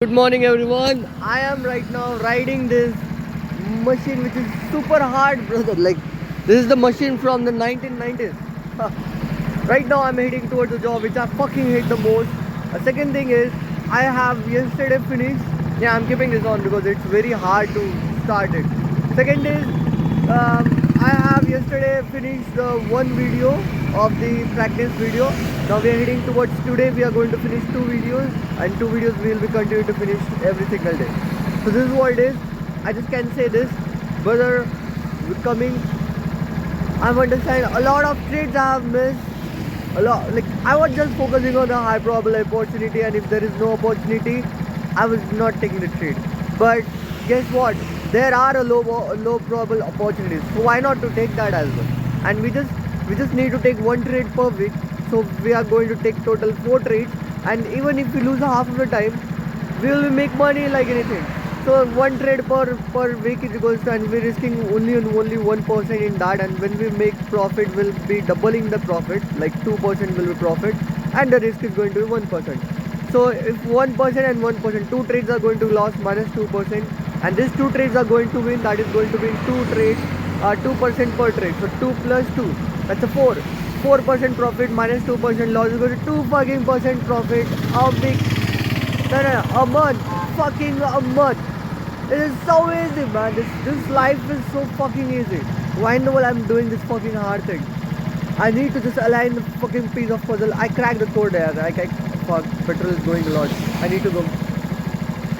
Good morning everyone. I am right now riding this machine which is super hard, brother. Like this is the machine from the 1990s. Right now I'm heading towards the job which I fucking hate the most. Second thing is I have yesterday finished. Yeah, I'm keeping this on because it's very hard to start it. Second is I have yesterday finished the one video of the practice video. Now we are heading towards today. We are going to finish two videos, and two videos we will be continuing to finish every single day. So this is what it is. I just can say this, brother. Coming, I'm understanding a lot of trades I have missed. A lot, like I was just focusing on the high probable opportunity, and if there is no opportunity, I was not taking the trade. But guess what? There are a low probable opportunities. So why not to take that as well? And we just need to take one trade per week. So we are going to take total four trades. And even if we lose half of the time, we will make money like anything. So one trade per week is equals to, and we're risking only 1% in that. And when we make profit, we'll be doubling the profit. Like 2% will be profit, and the risk is going to be 1%. So if 1% and 1%, two trades are going to loss minus 2%, and these two trades are going to win. That is going to be two trades, 2% per trade. So 2 plus 2, that's a 4. 4% profit minus 2% loss is going to 2 fucking percent profit a week. No, a month, fucking a month. It is so easy, man. This life is so fucking easy. Why in the world I'm doing this fucking hard thing? I need to just align the fucking piece of puzzle. I cracked the code there. Fuck, petrol is going a lot. I need to go.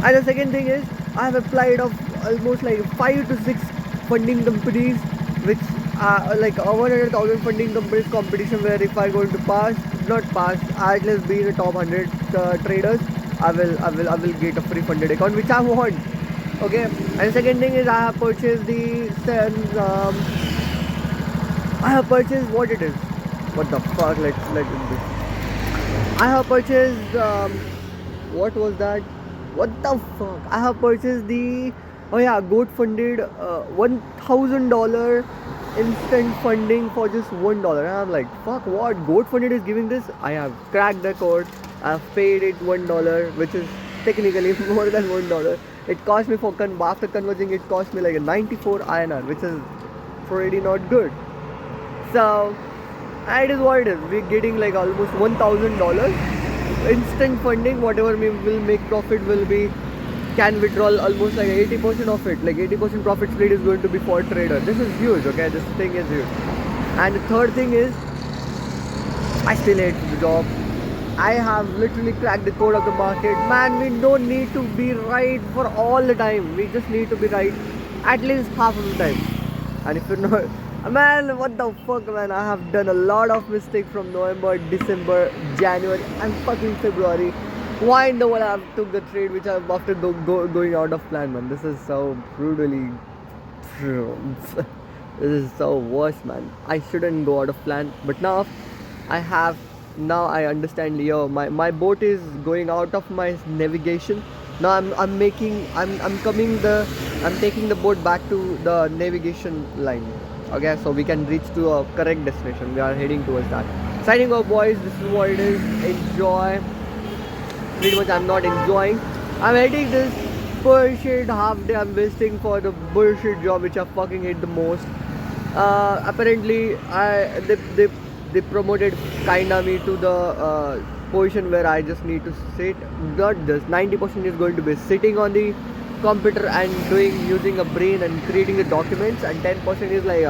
And the second thing is, I have applied of almost like 5 to 6 funding companies, which are like a 100,000 funding companies competition, where if I going to pass, not pass, at least be in the top 100 traders, I will get a free funded account, which I want. Okay. And the second thing is, I have purchased I have purchased what it is. What the fuck? Let's let it be. I have purchased what was that? What the fuck? I have purchased the, oh yeah, goat funded $1,000 instant funding for just $1. And I'm like, fuck, what? Goat funded is giving this? I have cracked the code. I've paid it $1, which is technically more than $1. It cost me after converting, it cost me like a 94 INR, which is pretty not good. So it is what it is. We're getting like almost $1,000 instant funding. Whatever we will make profit will be, can withdraw almost like 80% of it. Like 80% profit split is going to be for trader. This is huge. Okay, this thing is huge. And the third thing is, I still hate the job. I have literally cracked the code of the market. Man, we don't need to be right for all the time. We just need to be right at least half of the time. And if you're not, man, what the fuck, man? I have done a lot of mistakes from November, December, January, and fucking February. Why in the world I have took the trade which I have after going out of plan, man? This is so brutally. This is so worse, man. I shouldn't go out of plan, but now I have. Now I understand. Yo, my boat is going out of my navigation. Now I'm taking the boat back to the navigation line. Okay, so we can reach to a correct destination. We are heading towards that. Signing off, boys. This is what it is. Enjoy. Pretty much I'm not enjoying. I'm heading this bullshit half day I'm wasting for the bullshit job which I fucking hate the most. Apparently they promoted kinda me to the position where I just need to sit. Not just 90% is going to be sitting on the computer and using a brain and creating the documents, and 10% is like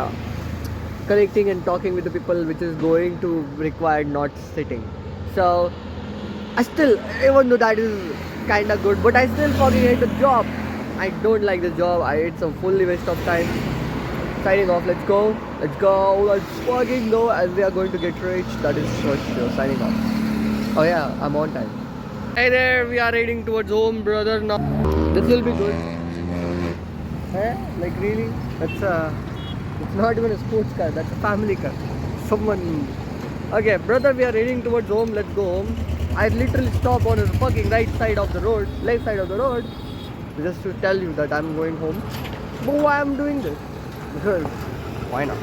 connecting and talking with the people, which is going to require not sitting. So I still, even though that is kinda good, but I still fucking hate the job. I don't like the job. It's a fully waste of time. Signing off. Let's go. Let's fucking go, and we are going to get rich. That is for sure. Signing off. Oh yeah, I'm on time. Hey there, we are heading towards home, brother. Now this will be good. Hey, like really? It's not even a sports car. That's a family car. Someone. Okay, brother, we are heading towards home. Let's go home. I literally stop on the fucking right side of the road, left side of the road, just to tell you that I'm going home. But why I'm doing this? Because why not?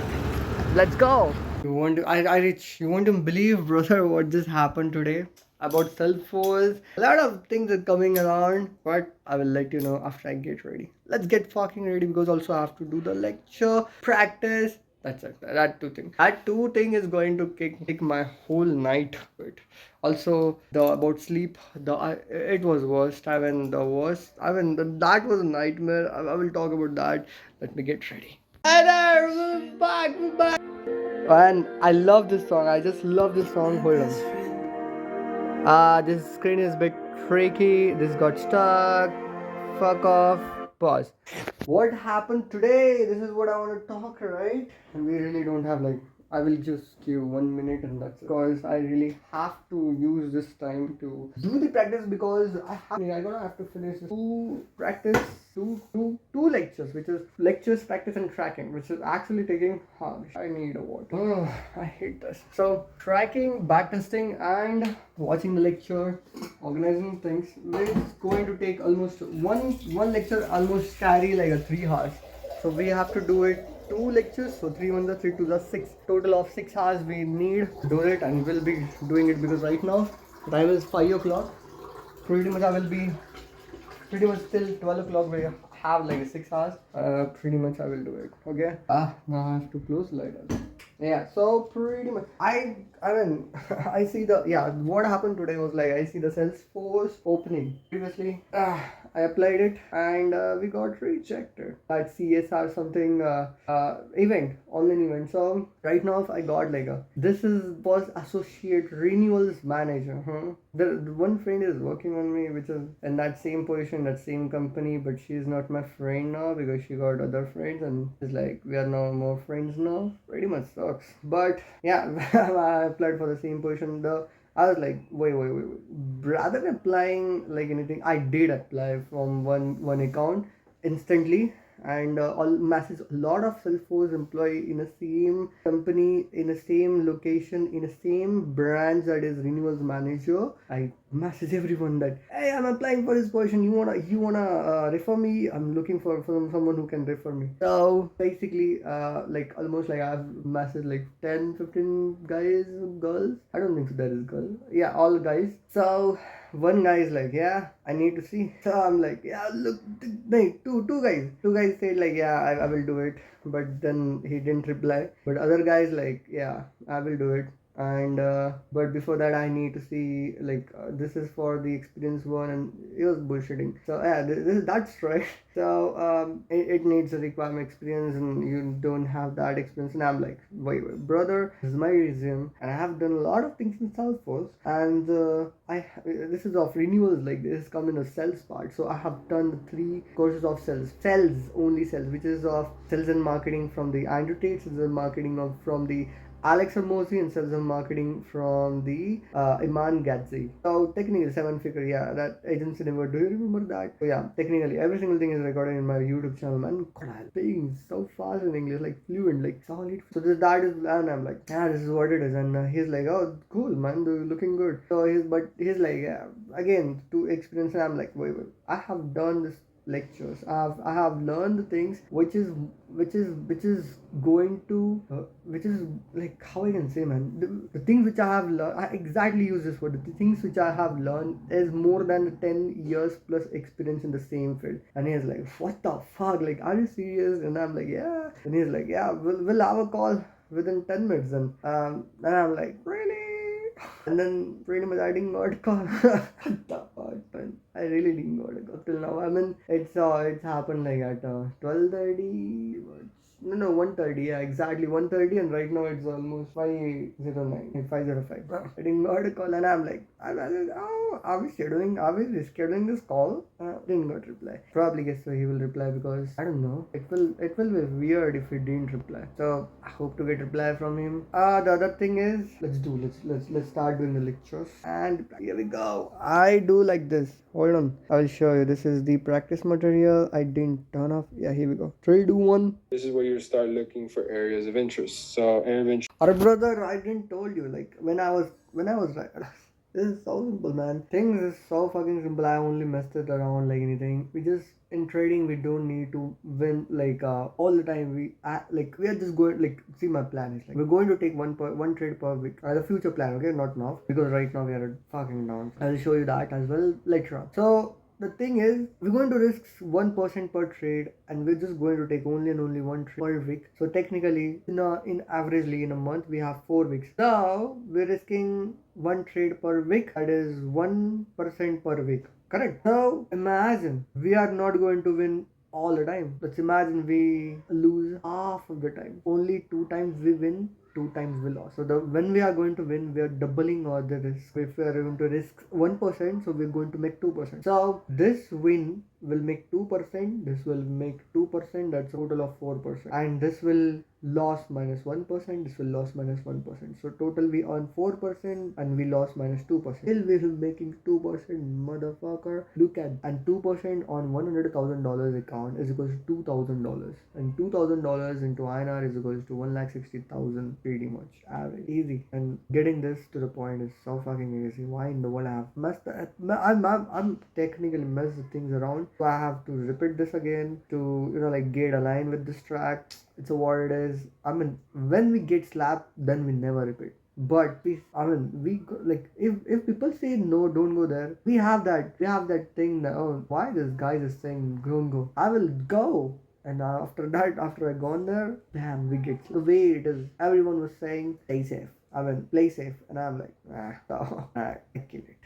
Let's go. You want to believe, brother, what just happened today? about Salesforce. A lot of things are coming around, but I will let you know after I get ready. Let's get fucking ready because also I have to do the lecture, practice. That's it. That two thing. That two thing is going to kick my whole night. But also the about sleep. It was worst. I mean the worst. I mean that was a nightmare. I will talk about that. Let me get ready. Hi there, we're back. We're back. And I love this song. I just love this song. Hold on. This screen is a bit tricky. This got stuck. Fuck off. Pause. What happened today? This is what I want to talk, right? And we really don't have like. I will just give 1 minute and that's it. Because I really have to use this time to do the practice because I'm gonna have to finish two practice, two lectures, which is lectures, practice, and tracking, which is actually taking hours. I need a water. Oh, I hate this. So tracking, backtesting, and watching the lecture, organizing things. It's going to take almost one lecture almost carry like a 3 hours. So we have to do it 2 lectures, so 3 1 3 2 6. Total of 6 hours we need to do it, and we'll be doing it because right now time is 5 o'clock. Pretty much I will be pretty much till 12 o'clock. We have like 6 hours. Pretty much I will do it. Okay. Now I have to close later. Yeah, so pretty much I mean I see the what happened today was like I see the Salesforce opening previously. I applied it and we got rejected at CSR something event, online event. So right now I got like this was associate renewals manager. The one friend is working on me, which is in that same position, that same company, but she's not my friend now because she got other friends and it's like we are no more friends now. Pretty much sucks. But yeah, I applied for the same position. I was like, wait. Rather than applying like anything, I did apply from one account instantly, and all message a lot of Salesforce employee in the same company, in the same location, in the same branch, that is renewals manager. I message everyone that, hey, I'm applying for this position. You wanna refer me? I'm looking for someone who can refer me. So basically, like almost like I've messaged like 10-15 guys, girls. I don't think so that is girl. Yeah, all guys. So one guy is like, yeah, I need to see. So I'm like, yeah, look, two guys said like, yeah, I will do it, but then he didn't reply. But other guys like, yeah, I will do it. And but before that I need to see like this is for the experienced one, and it was bullshitting. So yeah, that's right. So it needs a requirement experience and you don't have that experience. And I'm like, wait, brother, this is my resume and I have done a lot of things in Salesforce, and this is of renewals, like this come in a sales part. So I have done the 3 courses of only sales, which is of sales and marketing from the Andrew Tate, sales and marketing from the Alex Hermosi, and sales and marketing from the Iman Gadzi. So technically 7-figure, yeah, that agency number. Do you remember that? So yeah, technically every single thing is recorded in my YouTube channel, man. God, I'm speaking so fast in English, like fluent, like solid. So that is, and I'm like, yeah, this is what it is. And he's like, oh, cool, man, you're looking good. So he's like, yeah, again, to experience. And I'm like, wait, I have done this lectures. I have learned the things which is going to which is like, how I can say, man, the things which I have learned, I exactly use this word. The things which I have learned is more than 10 years plus experience in the same field. And he's like, what the fuck, like, are you serious? And I'm like, yeah. And he's like, yeah, we'll have a call within 10 minutes. And I'm like, really? And then pretty much I didn't got a call. What the fuck, man? I really didn't got a call till now. I mean, it's happened like at 12:30. No, 1:30. Yeah, exactly 1:30, and right now it's almost 5:09, 5:05. I didn't got a call, and I'm like, oh, are we rescheduling this call? Didn't got reply. Probably guess so he will reply because I don't know. It will be weird if he didn't reply. So I hope to get reply from him. The other thing is, let's start doing the lectures, and here we go. I do like this. Hold on, I will show you. This is the practice material. I didn't turn off. Yeah, here we go. 3, 2, 1. This is where you start looking for areas of interest. So area of interest. Our brother, I didn't told you, like when I was This is so simple, man. Things is so fucking simple. I only messed it around like anything. We just in trading we don't need to win like all the time. We are just going like see my plan is like we're going to take one trade per week. The future plan, okay, not now because right now we are fucking down. I'll show you that as well later on. So the thing is, we're going to risk 1% per trade, and we're just going to take only and only one trade per week. So technically, in averagely in a month, we have 4 weeks. Now we're risking one trade per week. That is 1% per week. Correct. Now imagine we are not going to win all the time. Let's imagine we lose half of the time. Only 2 times we win, 2 times we lost. So when we are going to win, we are doubling our the risk. If we are going to risk 1%, so we're going to make 2%. So this win will make 2%. This will make 2%. That's a total of 4%. And this will loss minus 1%. This will loss minus 1%. So total we earn 4% and we lost minus 2%. Still we will making 2%, motherfucker. Look at, and 2% on $100,000 account is equals to $2,000, and $2,000 into INR is equals to 1,60,000 pretty much average. Easy. And getting this to the point is so fucking easy. Why in the world I have messed I'm technically messed things around, so I have to repeat this again to like get aligned with this track. It's a what it is. I mean, when we get slapped, then we never repeat. But like if people say no, don't go there. We have that thing that, oh, why this guy is saying don't go. I will go. And after that, after I gone there, damn, we get the way it is. Everyone was saying stay safe. I mean, play safe, and I'm like, I kill it.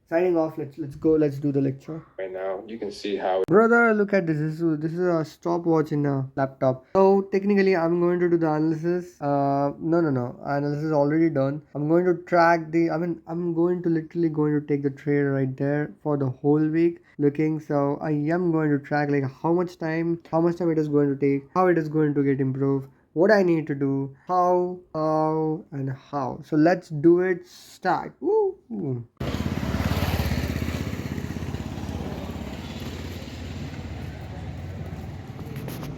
Signing off. Let's go. Let's do the lecture. Right now, you can see how Brother, look at this. This is a stopwatch in a laptop. So technically, I'm going to do the analysis. No. Analysis is already done. I'm going to track the. I'm going to literally going to take the trade right there for the whole week. Looking, so I am going to track like how much time it is going to take, how it is going to get improved, what I need to do, how, and how. So let's do it. Start. Woo.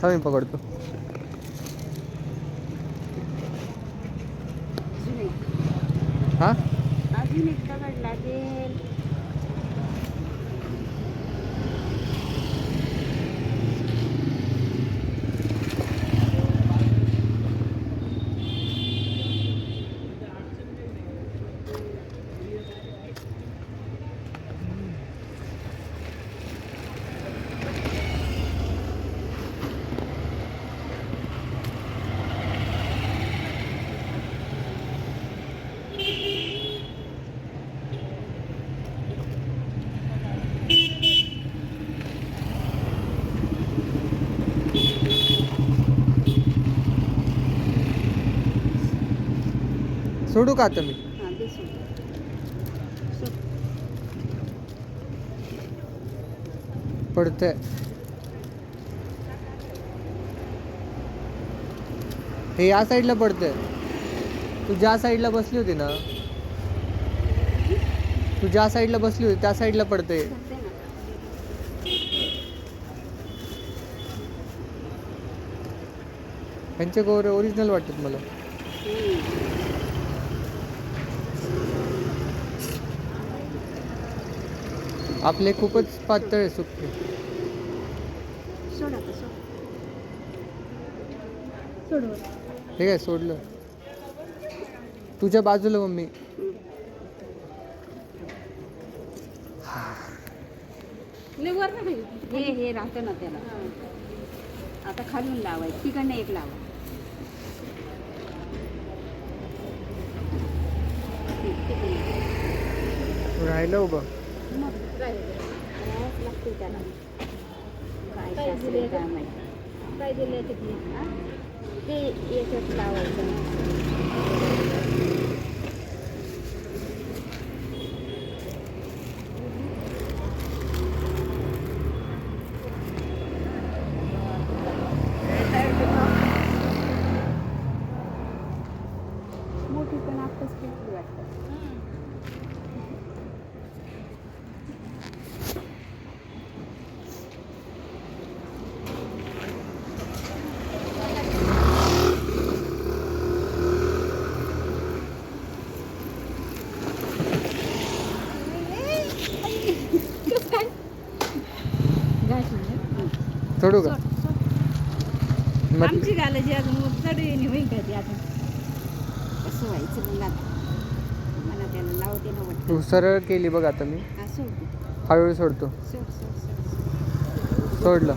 थांब मी पकडतो. हा अजून एक दगड लागेल. सोडू का आता मी. हां बेसून पडतंय. हे या साईडला पडतंय. तू ज्या साईडला बसली होती ना, तू ज्या साईडला बसली होती त्या साईडला पडतंय. धरते ना. त्यांचे गोरे ओरिजिनल वाटतात मला. आपले खूपच पातळ आहे सुके. सोड आता सोड. हे काय सोडलं तुझ्या बाजूला मम्मी. हे राहतं ना त्याला. आता खालून लावायचं, तिकडनं एक लावा. राहिलं उभं. लागते त्याला. काय असेल काय माहिती. काय दिलं ते याच्यात लावायचं. मोठी पण आत्ताच भेटली वाटतं. सोडू का? मग आमची घालायची अजून मग चढ होईल का ती अजून कसं व्हायचं मग आता मला त्याला लावते ना वाटतं. तू सरळ केली बघ आता मी. हा सोड हळूहळू सोडतो. सोड सोड सोड सोडलं.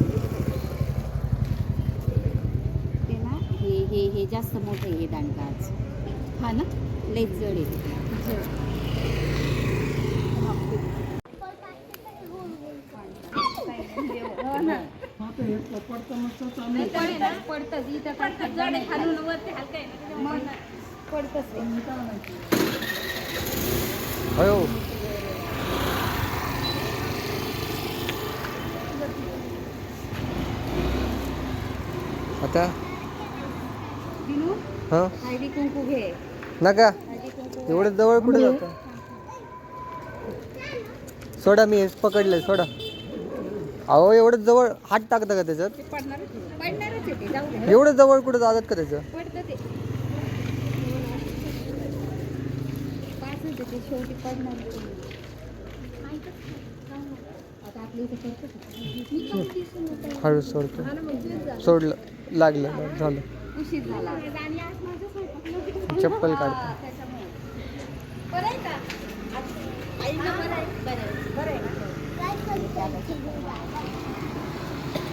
ते ना हे जास्त मोठं आहे हे दांडका आज. हा ना लईच जड आहे जड. हो ना. पडतंच इथं खालून वरती हलकं आहे ना मग पडतंच ते. अयो आता दिनू हां हळदी कुंकू घे. नका हळदी कुंकू एवढं जवळ कुठे जातं? सोडा मी हेच पकडलंय सोडा. अहो एवढं जवळ हात टाकता का त्याच्यात? ते पडणारच आहे ते जाऊ दे. एवढं जवळ कुठे जातात का त्याचं? पडतं ते पाच होते ते शेवटी पडणार आता आपल्या इथे करतो. हळू सोडतो. सोडलं लागलं झालं. उशीर झाला चप्पल काढतो. त्याच्यामुळे बरं आहे का आईला बरं आहे बरं आहे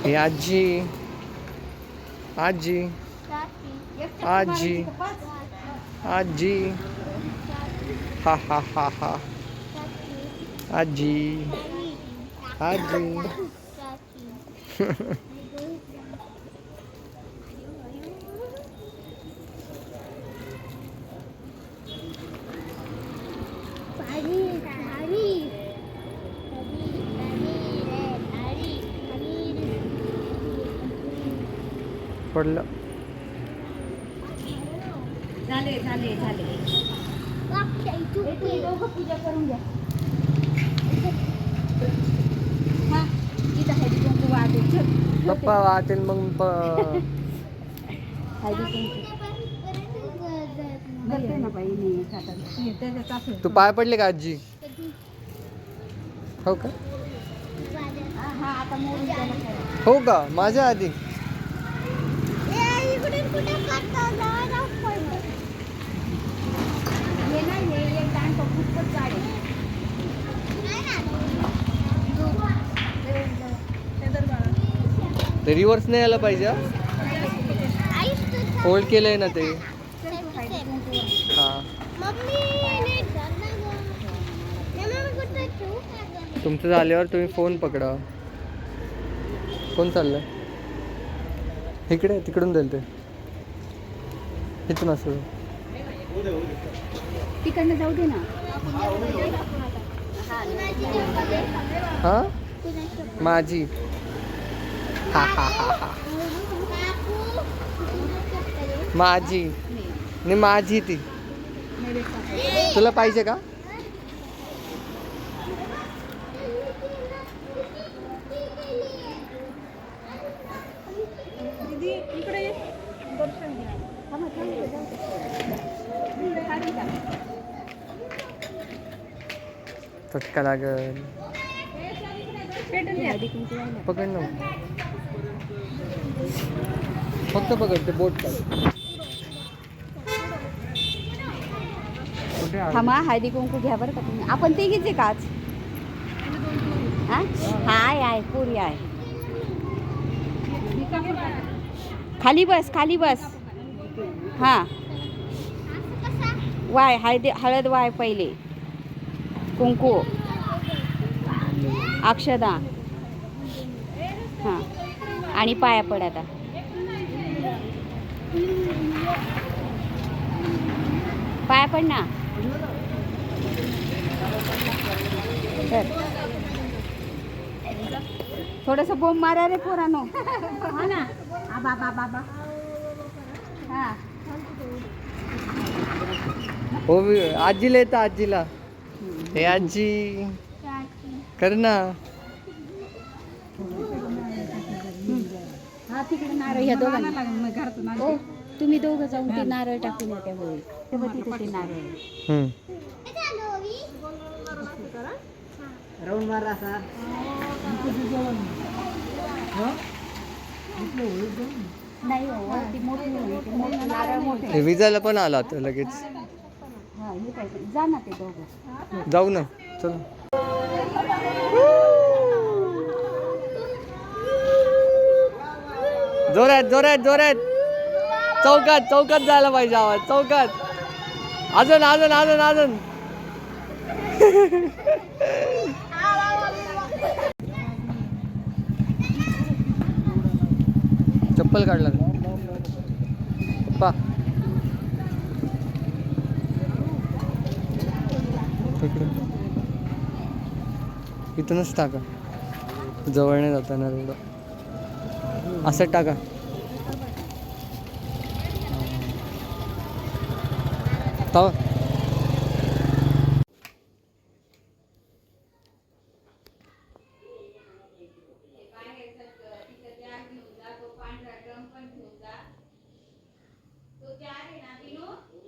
हे आजी आजी आजी आजी हा हा हा हा आजी आजी पडलं. झाले झाले झाले दोघं पूजा करून घ्या. हा इथं हळदी कुंकू वाढेल. पप्पा वाटेल मग हळदी कुंकू घालते ना बाई मी त्याच्यात असेल. तू पाय पडले का आजी? हो का? हा आता मोडून त्याला करा. हो का? माझ्या आधी हे नाही हे एक दांड खूपच जाड आहे. ते रिव्हर्स नाही यायला पाहिजे. होल्ड केलंय ना ते. हा तुमचं झाल्यावर तुम्ही फोन पकडा. कोण चाललंय इकडे? तिकडून जाईल ते इथून असं. तिकडनं जाऊ दे ना. हा माझी हा हा हा हा माझी नाही माझी ती. तुला पाहिजे का? इकडे दर्शन घ्या. फटका लागल. पकड ना फक्त पकड ते बोट काढ. कुठे आहे? थांबा हळदी कुंकू घ्या बरं का तुम्ही. आपण ते घ्यायचे का आज? हा आहे पुरी आहे. खाली बस खाली बस. हा वाय हळद वाय पहिले कुंकू अक्षदा हां आणि पाया पड आता. पाया पड ना. थोडस बोंब मारा रे पोरानो. हा ना बाबा बाबा हा हो आजीला येतं आजीला. हे आजी कर ना. हा तिकडे नारळ ह्या दोघांना ओ तुम्ही दोघं जाऊन ते नारळ टाकून या त्यावेळी तेव्हा तिथे ते नारळ राऊंड मारला असा. नाही हो ती मोठी होईल ती मोठी नारळ मोठे हे विजायला पण आला आता लगेच. हा हे काय जा ना ते दोघं जाऊ ना चल. जोरात जोरात जोरात. चौकात चौकात जायला पाहिजे आवाज. चौकात अजून अजून अजून अजून. चप्पल काढला पप्पा. तिकडे इथूनच टाका. जवळ नाही जाताना एवढं. असं टाका. तवा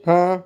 हां.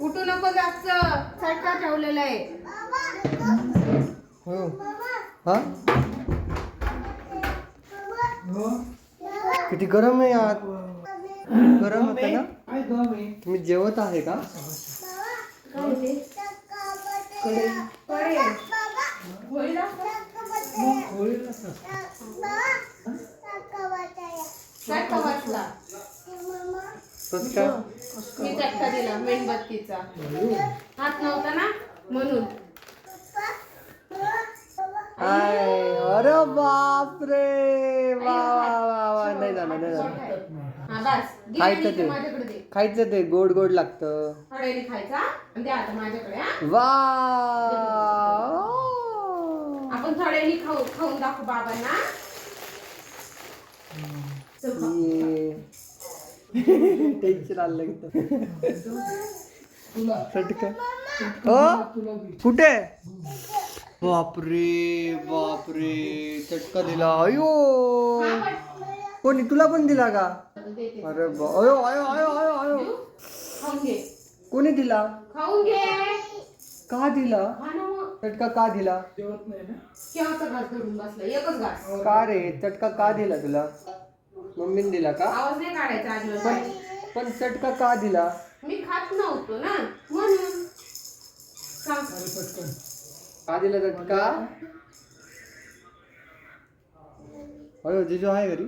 उठू नको जास्त चटका ठेवलेला आहे हो. हा किती गरम आहे आत. गरम होतं ना. तुम्ही जेवत आहे का? मी चटका दिला मेणबत्तीचा. हात नव्हता ना म्हणून. अरे बापरे. वा वा वा वा. नाही जाणार नाही जाणार. हा बस घे खायचं आणि ते. माझ्याकडे दे. खायचं ते गोड गोड लागतं. थोड्याने खायचा आणि दे आता माझ्याकडे. हा वा. आपण थोड्याने खाऊन दाखवू बाबांना. चल खा. टेन्शन आलं चटका. हो कुठे. बापरे बापरे. चटका दिला. अयो कोणी तुला पण दिला का? अरे अयो अयो अयो अयो अयो. खाऊन घे. कोणी दिला? खाऊन घे. का दिला? हा ना मग. चटका का दिला? केव्हाचा घास धरून बसला. एकच घास. का रे चटका का दिला तुला? मम्मीने दिला का? आवाज नाही काढायचा अजिबात. पण चटका का दिला? मी खात नव्हतो ना म्हणून. सांग. का दिला चटका? अयो जिजू आहे घरी.